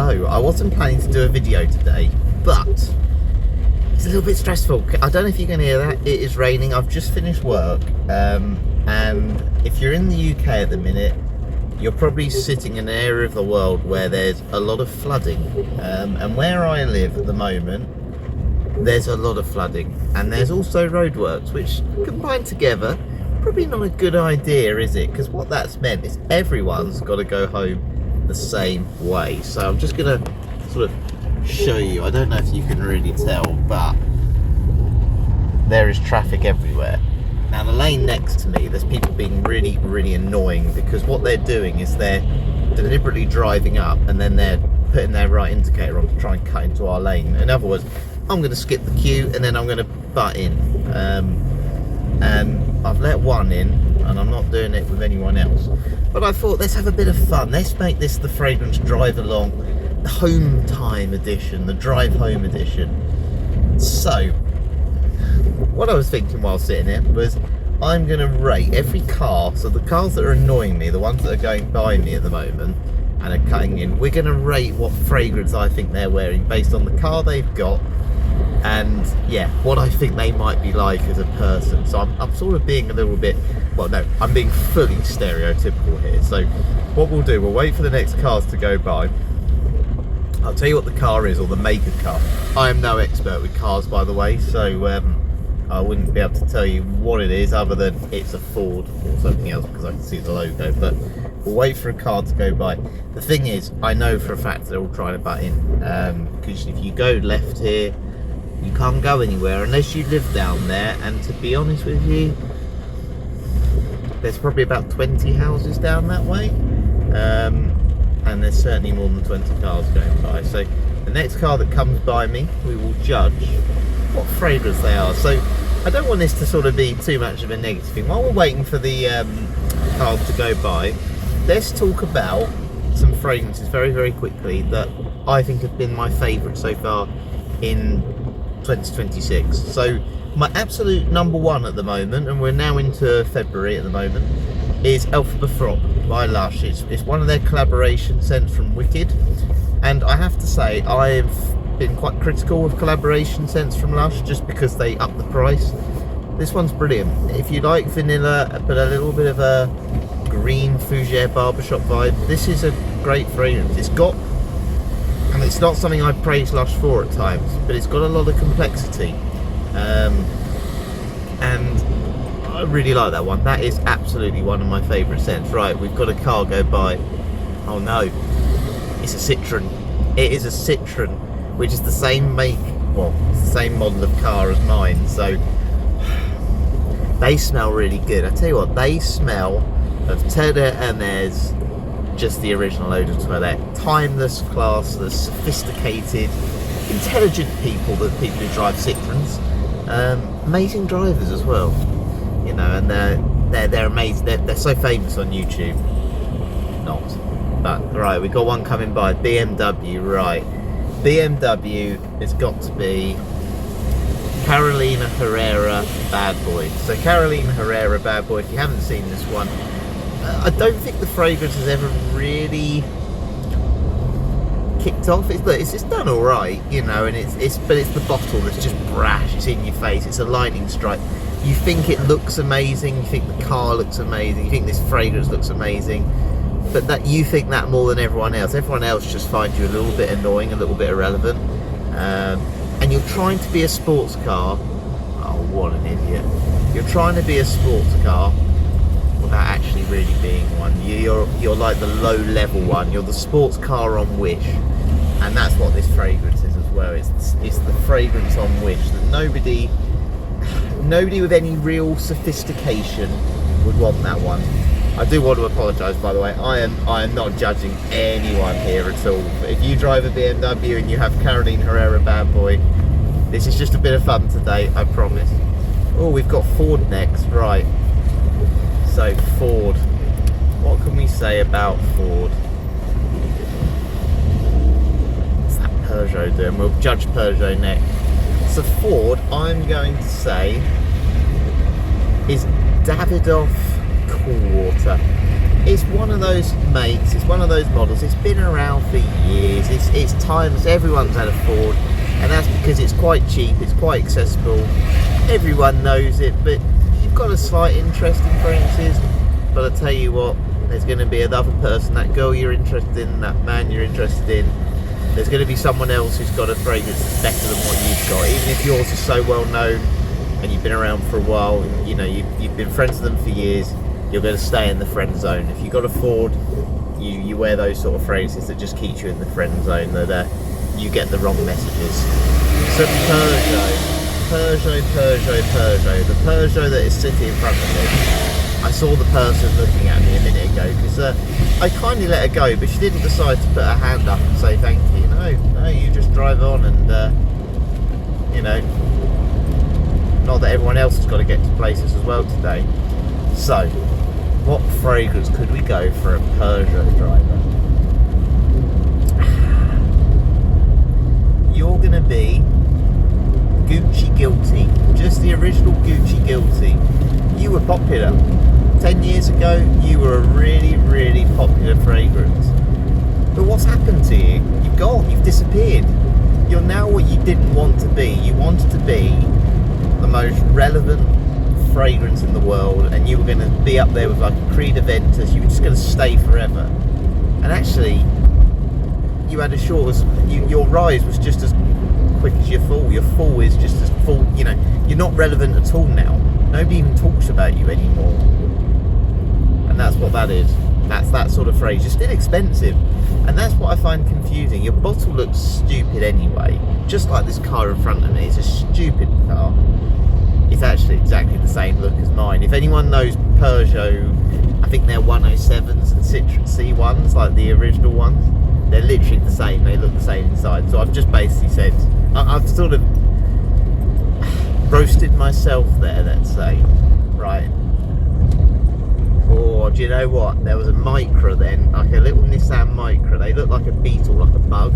hello. I wasn't planning to do a video today, but it's a little bit stressful. I don't know if you can hear that. It is raining. I've just finished work, and if you're in the UK at the minute, you're probably sitting in an area of the world where there's a lot of flooding, and where I live at the moment, there's a lot of flooding, and there's also roadworks, which combined together, probably not a good idea, is it? Because what that's meant is everyone's got to go home the same way. So I'm just gonna sort of show you. I don't know if you can really tell, but there is traffic everywhere. Now the lane next to me, there's people being really annoying, because what they're doing is they're deliberately driving up and then they're putting their right indicator on to try and cut into our lane. In other words, I'm going to skip the queue and then I'm going to butt in, and I've let one in and I'm not doing it with anyone else. But I thought, let's have a bit of fun. Let's make this the Fragrance Drive Along, the home time edition, the drive home edition. So what I was thinking while sitting here was, I'm going to rate every car. So the cars that are annoying me, the ones that are going by me at the moment and are cutting in, we're going to rate what fragrance I think they're wearing based on the car they've got, and yeah, what I think they might be like as a person. So I'm sort of being a little bit, well no, I'm being fully stereotypical here. So what we'll do, we'll wait for the next cars to go by. I'll tell you what the car is, or the make of car. I am no expert with cars, by the way, so I wouldn't be able to tell you what it is other than it's a Ford or something else, because I can see the logo. But we'll wait for a car to go by. The thing is, I know for a fact they're all trying to butt in, because if you go left here, you can't go anywhere unless you live down there, and to be honest with you, there's probably about 20 houses down that way, and there's certainly more than 20 cars going by. So the next car that comes by me, we will judge what fragrance they are. So I don't want this to sort of be too much of a negative thing. While we're waiting for the cars to go by, let's talk about some fragrances very quickly that I think have been my favourite so far in 2026. So my absolute number one at the moment, and we're now into February at the moment, is Alpha Frop by Lush. It's one of their collaboration scents from Wicked, and I have to say I've been quite critical of collaboration scents from Lush just because they up the price. This one's brilliant. If you like vanilla but a little bit of a green fougere barbershop vibe, this is a great fragrance. It's got, and it's not something I praise Lush for at times, but it's got a lot of complexity, and I really like that one. That is absolutely one of my favourite scents. Right, we've got a car go by. Oh no, it's a Citroen. It is a Citroen, which is the same make, well, it's the same model of car as mine. So they smell really good. I tell you what, they smell of Terre Hermes, just the original eau de toilette. Timeless, classless, sophisticated, intelligent people, that people who drive Citroens. Amazing drivers as well, you know, and they're amazing. They're so famous on YouTube. Not, but right, we've got one coming by. BMW, right? BMW has got to be Carolina Herrera Bad Boy. So Carolina Herrera Bad Boy, if you haven't seen this one, I don't think the fragrance has ever really kicked off. It's done all right, you know, and but it's the bottle that's just brash. It's in your face. It's a lightning strike. You think it looks amazing. You think the car looks amazing. You think this fragrance looks amazing, but that you think that more than everyone else. Everyone else just finds you a little bit annoying, a little bit irrelevant, and you're trying to be a sports car. Oh, what an idiot! You're trying to be a sports car without actually really being one. You're like the low level one. You're the sports car on Wish, and that's what this fragrance is as well. It's the fragrance on Wish that nobody with any real sophistication would want that one. I do want to apologise, by the way. I am not judging anyone here at all. But if you drive a BMW and you have Carolina Herrera Bad Boy, this is just a bit of fun today, I promise. Oh, we've got Ford next, right? So Ford, what can we say about Ford? What's that Peugeot doing? We'll judge Peugeot next. So Ford, I'm going to say, is Davidoff Cool Water. It's one of those makes, it's one of those models, it's been around for years, it's times everyone's had a Ford, and that's because it's quite cheap, it's quite accessible, everyone knows it, but you've got a slight interest in fragrances. But I tell you what, there's going to be another person, that girl you're interested in, that man you're interested in, there's going to be someone else who's got a fragrance that's better than what you've got. Even if yours is so well known and you've been around for a while, you know, you've been friends with them for years, you're going to stay in the friend zone. If you've got a Ford, you wear those sort of fragrances that just keep you in the friend zone, that you get the wrong messages. So Peugeot, the Peugeot that is sitting in front of me. I saw the person looking at me a minute ago because I kindly let her go, but she didn't decide to put her hand up and say thank you. No, you just drive on, and you know, not that everyone else has got to get to places as well today. So, what fragrance could we go for a Peugeot driver? You're going to be Gucci Guilty, just the original Gucci Guilty. You were popular. 10 years ago, you were a really, really popular fragrance. But what's happened to you? You've gone, you've disappeared. You're now what you didn't want to be. You wanted to be the most relevant fragrance in the world, and you were going to be up there with like a Creed Aventus. You were just going to stay forever. And actually, you had your rise was just as quick as your fall. Your fall is just as full, you know, you're not relevant at all now. Nobody even talks about you anymore. And that's what that is. That's that sort of phrase. You're still expensive. And that's what I find confusing. Your bottle looks stupid anyway. Just like this car in front of me. It's a stupid car. It's actually exactly the same look as mine. If anyone knows Peugeot, I think they're 107s and Citroen C1s, like the original ones. They're literally the same. They look the same inside. So I've just basically said, I've sort of roasted myself there, let's say. Right. Or do you know what? There was a Micra then, like a little Nissan Micra. They look like a beetle, like a bug.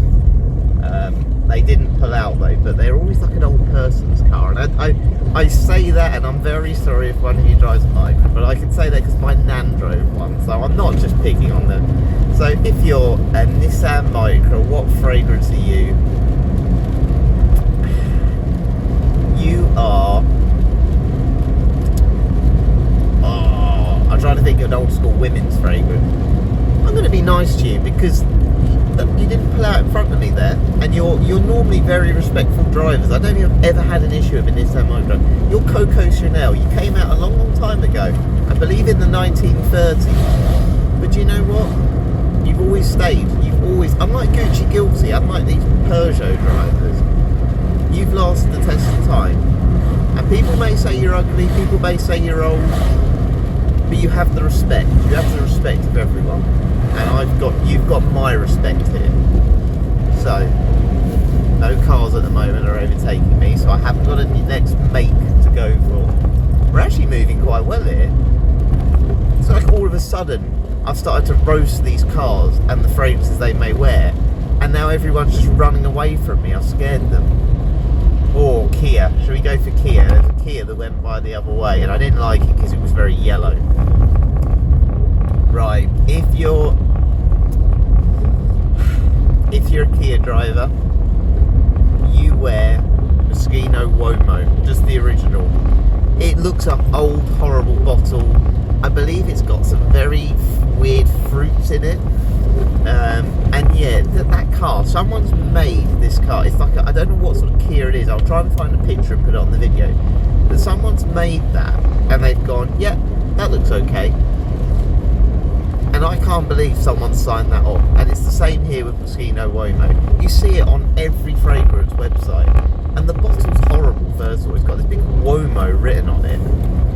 They didn't pull out though, but they're always like an old person's car. And I say that, and I'm very sorry if one of you drives a Micra, but I can say that because my nan drove one, so I'm not just picking on them. So if you're a Nissan Micra, what fragrance are you? You are... I'm trying to think of an old school women's fragrance. I'm going to be nice to you because you didn't pull out in front of me there, and you're normally very respectful drivers. I don't think I've ever had an issue with a Nissan Micra. You're Coco Chanel. You came out a long, long time ago. I believe in the 1930s. But you know what? You've always stayed. Unlike Gucci Guilty, unlike these Peugeot drivers, you've lasted the test of time. And people may say you're ugly, people may say you're old, but you have the respect. You have the respect of everyone, and you've got my respect here. So, no cars at the moment are overtaking me, so I haven't got a next make to go for. We're actually moving quite well here. It's like all of a sudden I've started to roast these cars and the fragrances they may wear, and now everyone's just running away from me. I've scared them. Or Kia. Should we go for Kia? There's a Kia that went by the other way, and I didn't like it because it was very yellow. Right, if you're a Kia driver, you wear Moschino Uomo, just the original. It looks an old, horrible bottle. I believe it's got some very weird fruits in it. And yeah, that car, someone's made this car. It's like I don't know what sort of Kia it is. I'll try and find a picture and put it on the video. But someone's made that, and they've gone, yeah, that looks okay. And I can't believe someone signed that off. And it's the same here with Moschino Uomo. You see it on every fragrance website. And the bottle's horrible, first of all. It's got this big Uomo written on it.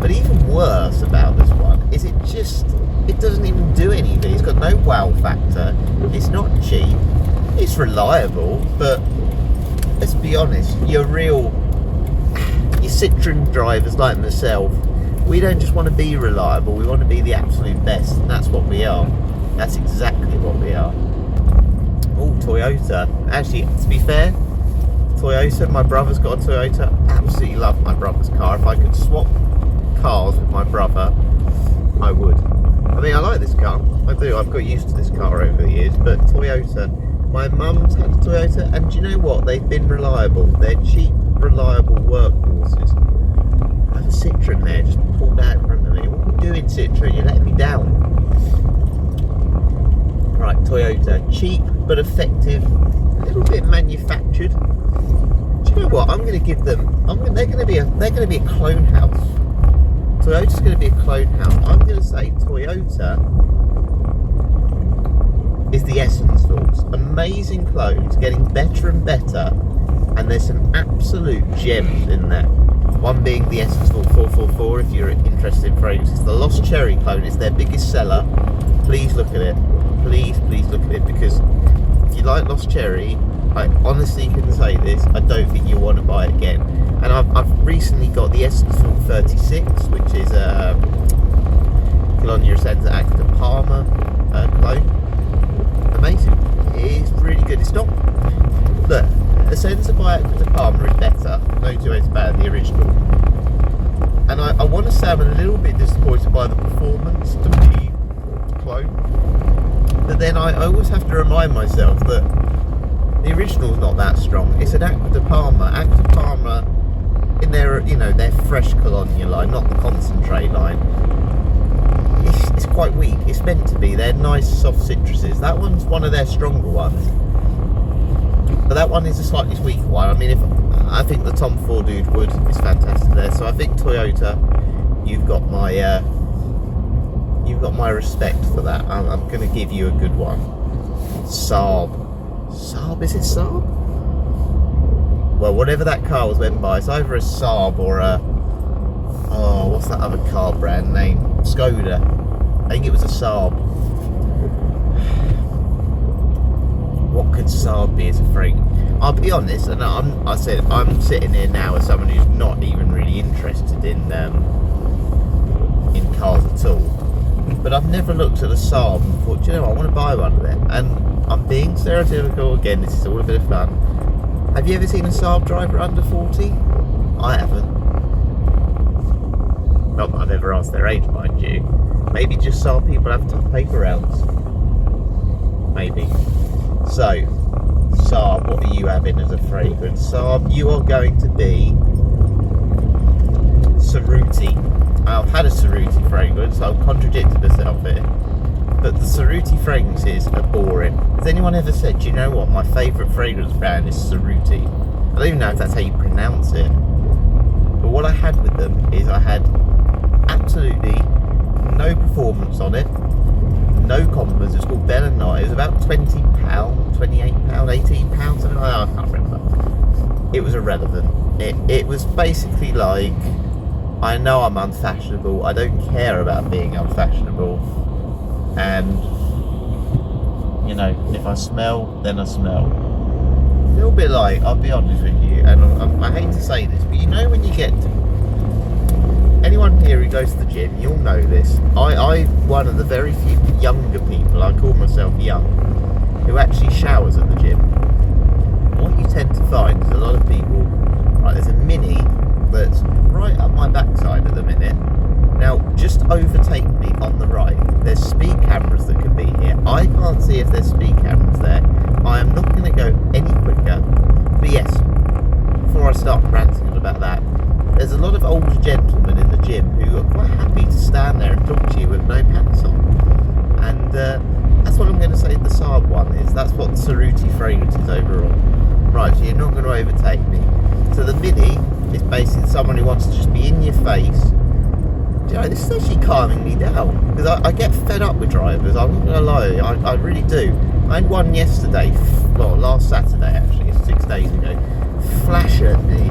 But even worse about this one is it doesn't even do anything. It's got no wow factor. It's not cheap. It's reliable, but let's be honest, your Citroen drivers like myself, we don't just want to be reliable, we want to be the absolute best, and that's what we are. That's exactly what we are. Oh, Toyota. Actually, to be fair, Toyota, my brother's got a Toyota. Absolutely love my brother's car. If I could swap cars with my brother, I would. I mean, I like this car. I do. I've got used to this car over the years. But Toyota, my mum's had a Toyota, and do you know what? They've been reliable. They're cheap, reliable workhorses. I have a Citroen there, just pulled out in front of me. What are you doing, Citroen? You're letting me down. Right, Toyota, cheap but effective. A little bit manufactured. Do you know what? I'm going to give them. They're going to be a clone house. Toyota's going to be a clone house. I'm going to say Toyota is the Essence Force. Amazing clones, getting better and better, and there's some absolute gems in there. One being the Essence Force 444. If you're interested in fragrances, the Lost Cherry clone is their biggest seller. Please look at it. Please look at it, because if you like Lost Cherry, I honestly can say this, I don't think you'll want to buy it again. And I've recently got the Essence Force 36, which is a Colonia Essenza Acta Parma clone. Amazing. It is really good. It's not... Look, Essenza by Acta Parma is better. No two ways about it, the original. And I want to say I'm a little bit disappointed by the performance to the clone. But then I always have to remind myself that the original's not that strong. It's an Acqua di Parma. Acqua di Parma, in their, their fresh Colonia line, not the concentrate line, it's quite weak. It's meant to be. They're nice, soft citruses. That one's one of their stronger ones. But that one is a slightly weaker one. I mean, I think the Tom Ford Wood is fantastic there. So I think Toyota, you've got my respect for that. I'm going to give you a good one. Saab, is it Saab? Well, whatever that car was went by, it's either a Saab or a, what's that other car brand name? Skoda. I think it was a Saab. What could Saab be as a fragrance? I'll be honest, and I'm sitting here now as someone who's not even really interested in cars at all. But I've never looked at a Saab and thought, do you know what, I want to buy one of them. And I'm being stereotypical again, this is all a bit of fun. Have you ever seen a Saab driver under 40? I haven't. Not that I've ever asked their age, mind you. Maybe just Saab people have tough paper rounds. Maybe. So, Saab, what are you having as a fragrance? Saab, you are going to be Cerruti. I've had a Cerruti fragrance, so I've contradicted myself here. But the Cerruti fragrances are boring. Has anyone ever said, do you know what, my favourite fragrance brand is Cerruti? I don't even know if that's how you pronounce it. But what I had with them is I had absolutely no performance on it, no compliments. It's called Bella Night. It was about £20, £28, £18, something like that. I can't remember. It was irrelevant. It was basically like, I know I'm unfashionable, I don't care about being unfashionable, and if I smell, then I smell. A little bit like, I'll be honest with you, and I hate to say this, but when you get to, anyone here who goes to the gym, you'll know this, I'm one of the very few younger people, I call myself young, who actually showers at the gym. What you tend to find is a lot of people, right, there's a Mini that's right up my backside at the minute. Now, just overtake me on the right. There's speed cameras that can be here. I can't see if there's speed cameras there. I am not going to go any quicker. But yes, before I start ranting about that, there's a lot of older gentlemen in the gym who are quite happy to stand there and talk to you with no pants on. And that's what I'm going to say the Saab one is. That's what the Cerruti fragrance is overall. Right, so you're not going to overtake me. So the Mini is basically someone who wants to just be in your face. This is actually calming me down, because I get fed up with drivers, I'm not going to lie, I really do. I had one yesterday, last Saturday actually, 6 days ago, flash at me,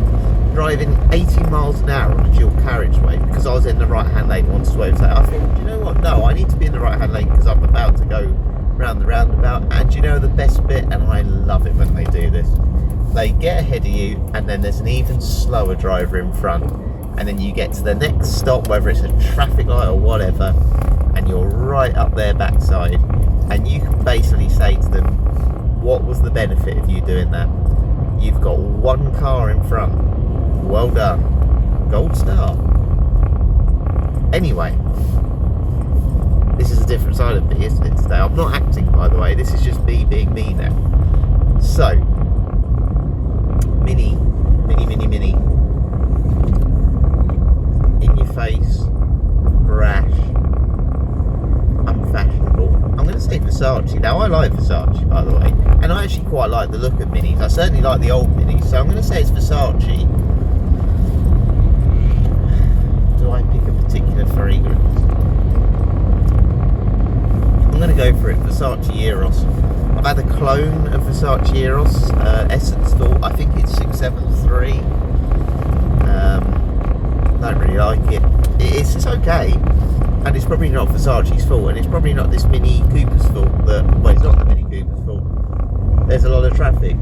driving 80 miles an hour on a dual carriageway because I was in the right hand lane and wanted to overtake. I thought, do you know what, no, I need to be in the right hand lane because I'm about to go round the roundabout. And do you know the best bit, and I love it when they do this, they get ahead of you and then there's an even slower driver in front, and then you get to the next stop, whether it's a traffic light or whatever, and you're right up their backside, and you can basically say to them, what was the benefit of you doing that? You've got one car in front, well done, gold star. Anyway, this This is a different side of me, isn't it, today? I'm not acting, by the way. This is just me being me now. So, Mini. In your face, brash, unfashionable. I'm going to say Versace. Now, I like Versace, by the way, and I actually quite like the look of Minis. I certainly like the old Minis, so I'm going to say it's Versace. Do I pick a particular fragrance? I'm going to go for it, Versace Eros. I've had a clone of Versace Eros, Essence Thought. I think it's 673. Don't really like it. It's okay, and it's probably not Versace's fault, and it's probably not this Mini Cooper's fault. Well, it's not the Mini Cooper's fault. There's a lot of traffic,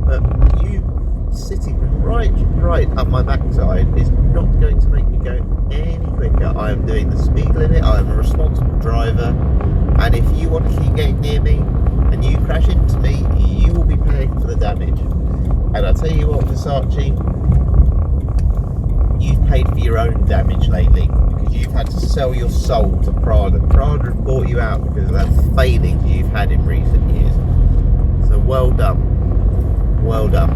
but you sitting right up my backside is not going to make me go any quicker. I am doing the speed limit. I am a responsible driver, and if you want to keep getting near me and you crash into me, you will be paying for the damage. And I'll tell you what, Versace, you've paid for your own damage lately, because you've had to sell your soul to Prada. Prada have bought you out because of that failings you've had in recent years. So well done. Well done.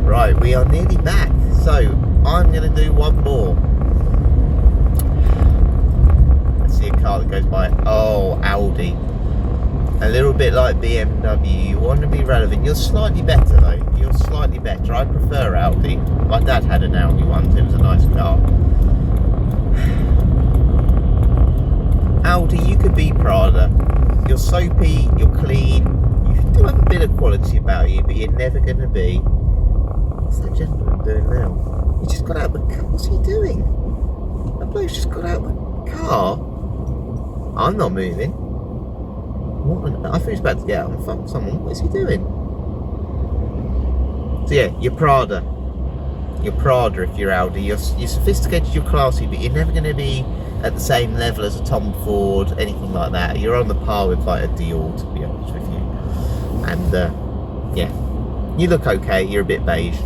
Right, we are nearly back. So I'm going to do one more. Let's see a car that goes by. Oh, Audi. A little bit like BMW. You want to be relevant. You're slightly better though. You're slightly better. I prefer Audi. My dad had an Audi once. It was a nice car. Audi, you could be Prada. You're soapy. You're clean. You do have a bit of quality about you, but you're never going to be. What's that gentleman doing now? He just got out of the car. What's he doing? That bloke's just got out of the car. I'm not moving. I think he's about to get out and fuck someone. What is he doing? So yeah, you're Prada. You're Prada if you're Audi. You're sophisticated, you're classy, but you're never going to be at the same level as a Tom Ford, anything like that. You're on the par with like a Dior, to be honest with you. And yeah, you look okay. You're a bit beige.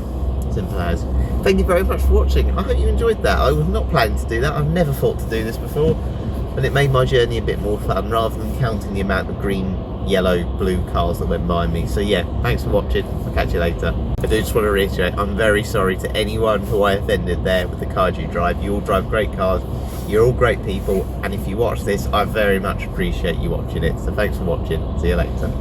Simple as. Thank you very much for watching. I hope you enjoyed that. I was not planning to do that. I've never thought to do this before. And it made my journey a bit more fun rather than counting the amount of green, yellow, blue cars that went by me. So yeah, thanks for watching. I'll catch you later. I do just want to reiterate, I'm very sorry to anyone who I offended there with the cars you drive. You all drive great cars. You're all great people. And if you watch this, I very much appreciate you watching it. So thanks for watching. See you later.